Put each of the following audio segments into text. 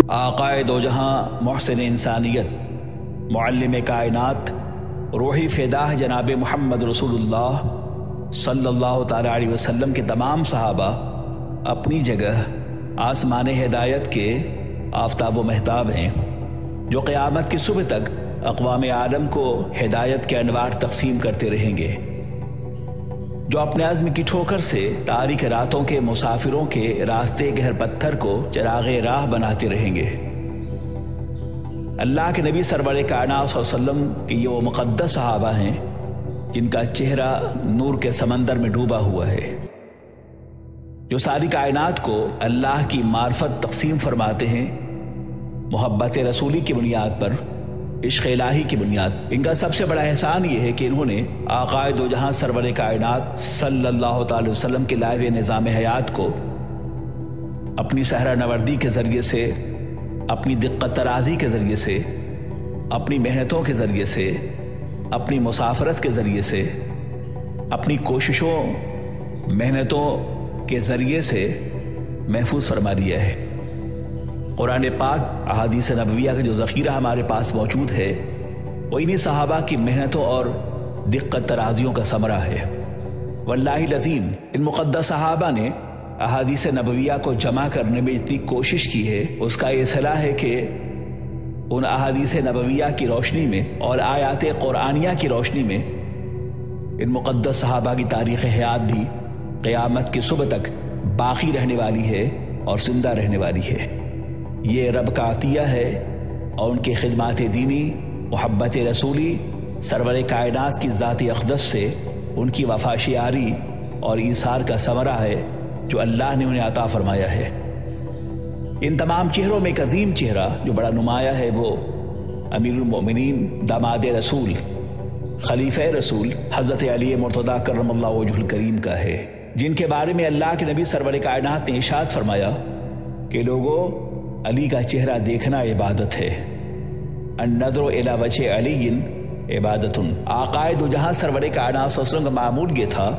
آقائے دو جہاں، محسن انسانیت، معلم کائنات، روحی فداہ جناب محمد رسول اللہ صلی اللہ تعالیٰ علیہ وسلم کے تمام صحابہ اپنی جگہ آسمان ہدایت کے آفتاب و مہتاب ہیں، جو قیامت کی صبح تک اقوام عالم کو ہدایت کے انوار تقسیم کرتے رہیں گے، جو اپنے عزم کی ٹھوکر سے تاریک راتوں کے مسافروں کے راستے کے ہر پتھر کو چراغ راہ بناتے رہیں گے۔ اللہ کے نبی سرور کائنات صلی اللہ علیہ وسلم کے یہ وہ مقدس صحابہ ہیں جن کا چہرہ نور کے سمندر میں ڈوبا ہوا ہے، جو ساری کائنات کو اللہ کی معرفت تقسیم فرماتے ہیں محبت رسولی کی بنیاد پر، عشق الہی کی بنیاد۔ ان کا سب سے بڑا احسان یہ ہے کہ انہوں نے آقائے دو جہاں سرور کائنات صلی اللہ تعالی وسلم کے لائے ہوئے نظام حیات کو اپنی صحرا نوردی کے ذریعے سے، اپنی دقت ترازی کے ذریعے سے، اپنی محنتوں کے ذریعے سے، اپنی مسافرت کے ذریعے سے، اپنی کوششوں محنتوں کے ذریعے سے محفوظ فرما لیا ہے۔ قرآن پاک، احادیث نبویہ کا جو ذخیرہ ہمارے پاس موجود ہے وہ انہی صحابہ کی محنتوں اور دقت ترازیوں کا ثمرہ ہے۔ واللہ العظیم، ان مقدس صحابہ نے احادیث نبویہ کو جمع کرنے میں اتنی کوشش کی ہے، اس کا یہ صلاح ہے کہ ان احادیث نبویہ کی روشنی میں اور آیات قرآنیہ کی روشنی میں ان مقدس صحابہ کی تاریخ حیات بھی قیامت کی صبح تک باقی رہنے والی ہے اور زندہ رہنے والی ہے۔ یہ رب کا عطیہ ہے اور ان کی خدمات دینی، محبت رسولی، سرور کائنات کی ذات اقدس سے ان کی وفا شعاری اور ایثار کا ثمرہ ہے جو اللہ نے انہیں عطا فرمایا ہے۔ ان تمام چہروں میں ایک عظیم چہرہ جو بڑا نمایاں ہے وہ امیر المومنین، داماد رسول، خلیفہ رسول حضرت علی مرتضیٰ کرم اللہ وجہ الکریم کا ہے، جن کے بارے میں اللہ کے نبی سرور کائنات نے ارشاد فرمایا کہ لوگوں، علی کا چہرہ دیکھنا عبادت ہے، النظر الی وجہ علی عبادت۔ آقائے دو جہاں سرور کائنات صلی اللہ علیہ وسلم کا معمول یہ تھا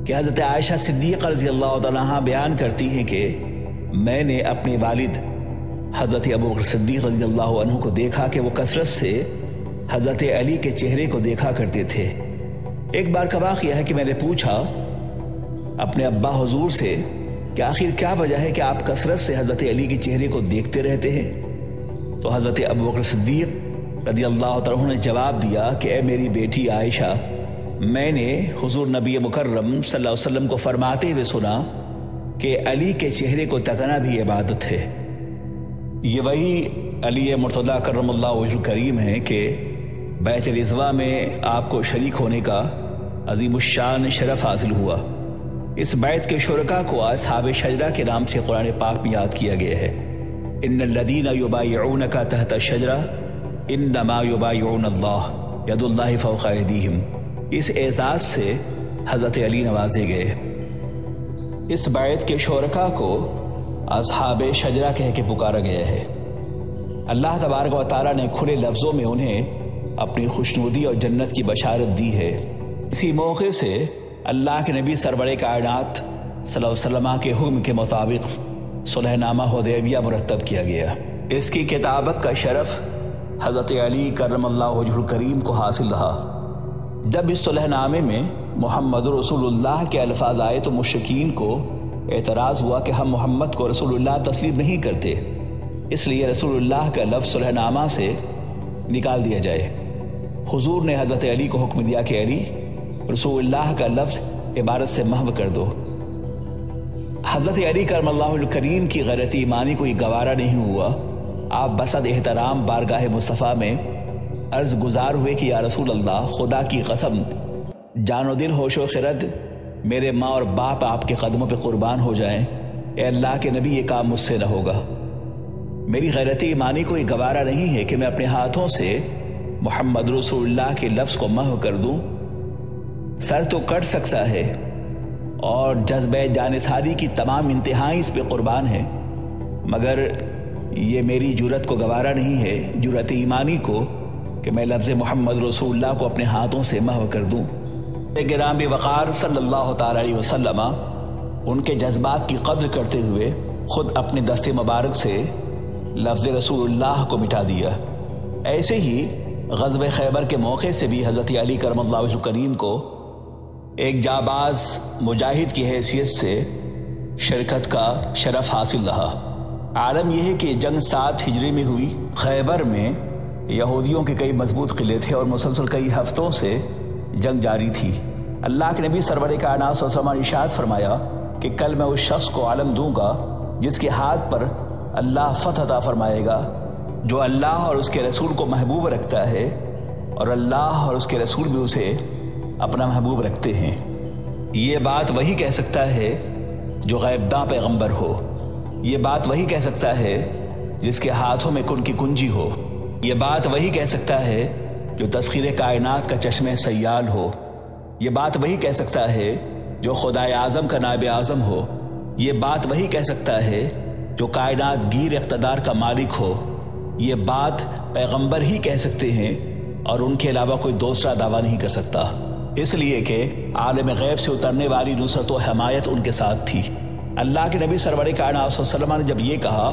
کہ حضرت عائشہ صدیقہ رضی اللہ تعالیٰ عنہ بیان کرتی ہیں کہ میں نے اپنے والد حضرت ابوبکر صدیق رضی اللہ عنہ کو دیکھا کہ وہ کثرت سے حضرت علی کے چہرے کو دیکھا کرتے تھے۔ ایک بار کا واقعہ ہے کہ میں نے پوچھا اپنے ابا حضور سے کہ آخر کیا وجہ ہے کہ آپ کثرت سے حضرت علی کے چہرے کو دیکھتے رہتے ہیں؟ تو حضرت ابوبکر صدیق رضی اللہ تعالیٰ عنہ نے جواب دیا کہ اے میری بیٹی عائشہ، میں نے حضور نبی مکرم صلی اللہ علیہ وسلم کو فرماتے ہوئے سنا کہ علی کے چہرے کو تکنا بھی عبادت ہے۔ یہ وہی علی مرتضیٰ کرم اللہ وجہ کریم ہے کہ بیت رضوہ میں آپ کو شریک ہونے کا عظیم الشان شرف حاصل ہوا۔ اس بیت کے شرکاء کو اصحاب شجرہ کے نام سے قرآن پاک میں یاد کیا گیا ہے۔ ان الذین یبایعونک تحت الشجرہ انما یبایعون اللہ ید اللہ فوق ایدیہم۔ اس اعزاز سے حضرت علی نوازے گئے۔ اس بیت کے شرکاء کو اصحاب شجرہ کہہ کے پکارا گیا ہے۔ اللہ تبارک و تعالیٰ نے کھلے لفظوں میں انہیں اپنی خوشنودی اور جنت کی بشارت دی ہے۔ اسی موقع سے اللہ کے نبی سرور کائنات صلی اللہ علیہ وسلم کے حکم کے مطابق صلح نامہ حدیبیہ مرتب کیا گیا۔ اس کی کتابت کا شرف حضرت علی کرم اللہ وجہ الکریم کو حاصل رہا۔ جب اس صلح نامے میں محمد رسول اللہ کے الفاظ آئے تو مشرکین کو اعتراض ہوا کہ ہم محمد کو رسول اللہ تسلیم نہیں کرتے، اس لیے رسول اللہ کا لفظ صلح نامہ سے نکال دیا جائے۔ حضور نے حضرت علی کو حکم دیا کہ علی، رسول اللہ کا لفظ عبارت سے محو کر دو۔ حضرت علی کرم اللہ الکریم کی غیرت ایمانی کو یہ گوارا نہیں ہوا۔ آپ بصد احترام بارگاہ مصطفیٰ میں عرض گزار ہوئے کہ یا رسول اللہ، خدا کی قسم، جان و دل ہوش و خرد، میرے ماں اور باپ آپ کے قدموں پہ قربان ہو جائیں، اے اللہ کے نبی، یہ کام مجھ سے نہ ہوگا۔ میری غیرت ایمانی کو یہ گوارا نہیں ہے کہ میں اپنے ہاتھوں سے محمد رسول اللہ کے لفظ کو محو کر دوں۔ سر تو کٹ سکتا ہے اور جذبہ جانثاری کی تمام انتہائیں اس پہ قربان ہیں، مگر یہ میری جرت کو گوارا نہیں ہے، جرت ایمانی کو، کہ میں لفظ محمد رسول اللہ کو اپنے ہاتھوں سے محو کر دوں۔ گرامی وقار صلی اللہ تعالی علیہ وسلم، उनके जज्बात की कद्र करते हुए खुद अपने दस्ते मुबारक से लफ्ज़ रसूलुल्लाह को मिटा दिया। ऐसे ही ग़ज़वे खैबर के मौके से भी हज़रत अली करमल्लाहु वजहु करीम को एक जाबाज मुजाहिद की हैसियत से शिरकत का शरफ हासिल रहा। आलम यह है कि जंग 7 हिजरी में हुई। खैबर में यहूदियों के कई मजबूत किले थे और मुसलसल कई हफ्तों से जंग जारी थी। अल्लाह के नबी सरवर कायनात सल्लल्लाहु अलैहि वसल्लम ने इरशाद फरमाया कि कल मैं उस शख्स को आलम दूंगा जिसके हाथ पर अल्लाह फतह अता फरमाएगा, जो अल्लाह और उसके रसूल को महबूब रखता है और अल्लाह और उसके रसूल भी उसे अपना महबूब रखते हैं। ये बात वही कह सकता है जो गैबदां पैगंबर हो। ये बात वही कह सकता है जिसके हाथों में कुन की कुंजी हो। ये बात वही कह सकता है जो तस्खीर कायनात का चश्मे सयाल हो। ये बात वही कह सकता है जो खुदाए आज़म का नायब आज़म हो। ये बात वही कह सकता है जो कायनात गिर इक़्तिदार का मालिक हो। ये बात पैगंबर ही कह सकते हैं और उनके अलावा कोई दूसरा दावा नहीं कर सकता, इसलिए कि आलम गैब से उतरने वाली नुसरत व हमायत उनके साथ थी। अल्लाह के नबी सरवर कायनात सल्लल्लाहु अलैहि वसल्लम ने जब ये कहा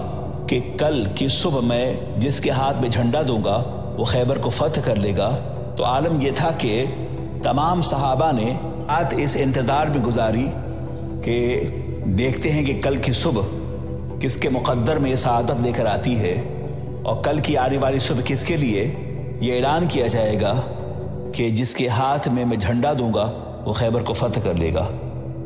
कि कल की सुबह मैं जिसके हाथ में झंडा दूंगा वो खैबर को फतह कर लेगा, तो आलम यह था कि तमाम सहाबा ने रात इस इंतज़ार में गुजारी कि देखते हैं कि कल की सुबह किसके मुक़द्दर में सआदत लेकर आती है और कल की आने वाली सुबह किसके लिए ये ऐलान किया जाएगा कि जिसके हाथ में मैं झंडा दूंगा वो खैबर को फतह कर लेगा।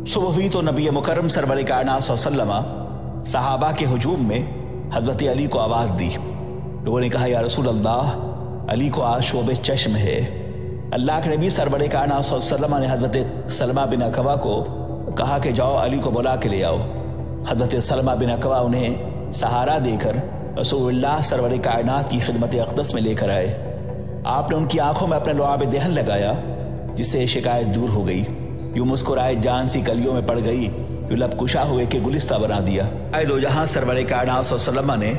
सुबह हुई तो नबी मुकर्रम सरवर कायनात सल्लल्लाहु अलैहि वसल्लम सहाबा के हुजूम में हज़रत अली को आवाज़ दी। लोगों ने कहा, या रसूल अल्लाह, अली को आज शोबे चश्म है। अल्लाह के नबी सरवर कायनात सल्लल्लाहु अलैहि वसल्लम ने हज़रत सलमा बिन अकवा को कहा कि जाओ अली को बुला के ले आओ। हज़रत सलमा बिन अकवा उन्हें सहारा देकर रसूलुल्लाह सरवर कायनात की खिदमत अक़दस में लेकर आए। आपने उनकी आंखों में अपने लुआब दहन लगाया, जिससे शिकायत दूर हो गई। यूँ मुस्कुराए जान सी कलियों में पड़ गई, यूँ लब कुशा हुए के गुलिस्ता बना दिया। आए दो जहां सरवर कायनात सल्लल्लाहु अलैहि वसल्लम ने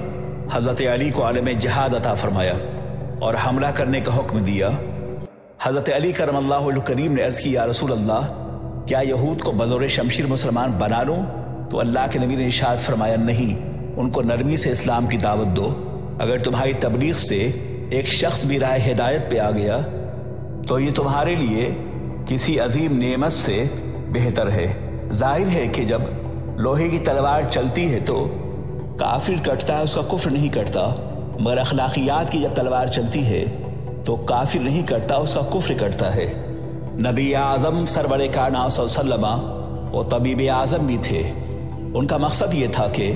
हज़रत अली को आलम जिहाद अता फरमाया और हमला करने का हुक्म दिया। हज़रत अली करमल्लाहु वजहु करीम ने अर्ज़ की, या रसूल अल्लाह, क्या यहूद को बदौर शमशीर मुसलमान बना लूँ? तो अल्लाह के नबी ने इरशाद फरमाया, नहीं, उनको नरमी से इस्लाम की दावत दो। अगर तुम्हारी तबलीग से एक शख्स भी राह हिदायत पे आ गया तो ये तुम्हारे लिए किसी अजीम नेमत से बेहतर है। जाहिर है कि जब लोहे की तलवार चलती है तो काफिर कटता है, उसका कुफ्र नहीं कटता, मगर अखलाकियात की जब तलवार चलती है तो काफिर नहीं कटता, उसका कुफ्र कटता है। नबी आज़म सरवर कायनात सल्लल्लाहु अलैहि वसल्लम वो तबीब आज़म भी थे। उनका मकसद ये था कि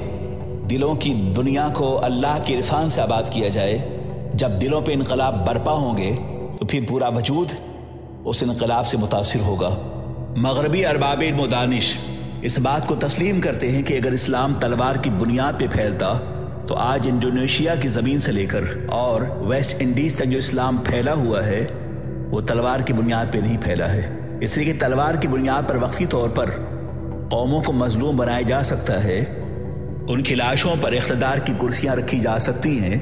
दिलों की दुनिया को अल्लाह के इरफान से आबाद किया जाए। जब दिलों पे इनकलाब बरपा होंगे तो फिर पूरा वजूद उस इनकलाब से मुतासिर होगा। मगरबी अरबाब इल्म व दानिश इस बात को तस्लीम करते हैं कि अगर इस्लाम तलवार की बुनियाद पे फैलता तो आज इंडोनेशिया की ज़मीन से लेकर और वेस्ट इंडीज़ तक जो इस्लाम फैला हुआ है वो तलवार की बुनियाद पे नहीं फैला है। इसलिए कि तलवार की बुनियाद पर वक्ती तौर पर कौमों को मजलूम बनाया जा सकता है, उनकी लाशों पर इख्तिदार की कुर्सियाँ रखी जा सकती हैं,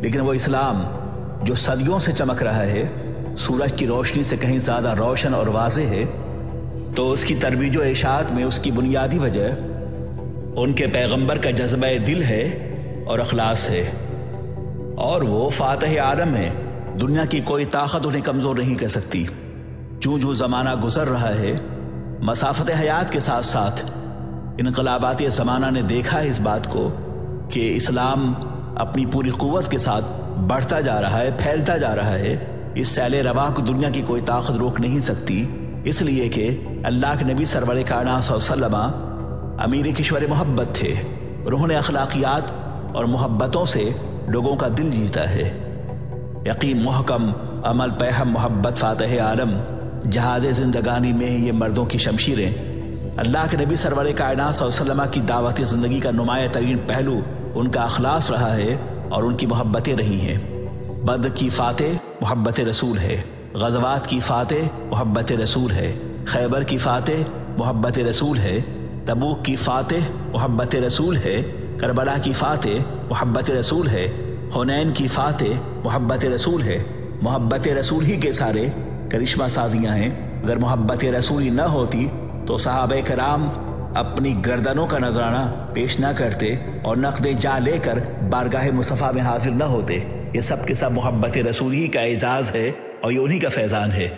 लेकिन वो इस्लाम जो सदियों से चमक रहा है, सूरज की रोशनी से कहीं ज़्यादा रोशन और वाज़ेह है, तो उसकी तरबीज व इशाअत में उसकी बुनियादी वजह उनके पैगंबर का जज्बा दिल है और अखलास है, और वो फातिह आलम है। दुनिया की कोई ताकत उन्हें कमज़ोर नहीं कर सकती। जो जो ज़माना गुजर रहा है, मसाफत हयात के साथ साथ इनकलाबात ज़माना ने देखा है इस बात को कि इस्लाम अपनी पूरी कुव्वत के साथ बढ़ता जा रहा है, फैलता जा रहा है। इस सैले रवाह को दुनिया की कोई ताकत रोक नहीं सकती, इसलिए कि अल्लाह के नबी सरवर कायनात सल्लल्लाहु अलैहि वसल्लम अमीर किश्वर मोहब्बत थे। उन्होंने अखलाकियात और मोहब्बतों से लोगों का दिल जीता है। यकीन मुहकम, अमल पैहम, मोहब्बत फातिह आलम, जहाद जिंदगानी में ये मर्दों की शमशीरें। अल्लाह के नबी सरवर कायनात सल्लल्लाहु अलैहि वसल्लम की दावत ज़िंदगी का नुमाया तरीन पहलू उनका अखलास रहा है और उनकी मोहब्बतें रही हैं। बद्र की फातिह मोहब्बत रसूल है, ग़ज़वात की फातिह मोहब्बत रसूल है, खैबर की फातिह मोहब्बत रसूल है, तबूक की फातिह मोहब्बत रसूल है, करबला की फातिह मोहब्बत रसूल है, हुनैन की फातिह मोहब्बत रसूल है। मोहब्बत रसूल ही के सारे करिश्मा साजियाँ हैं। अगर मोहब्बत रसूल ही न होती तो सहाबे कराम اپنی گردنوں کا نذرانہ پیش نہ کرتے اور نقد جاں لے کر بارگاہ مصطفیٰ میں حاضر نہ ہوتے، یہ سب کے سب محبت رسول ہی کا اعزاز ہے اور یہ انہی کا فیضان ہے۔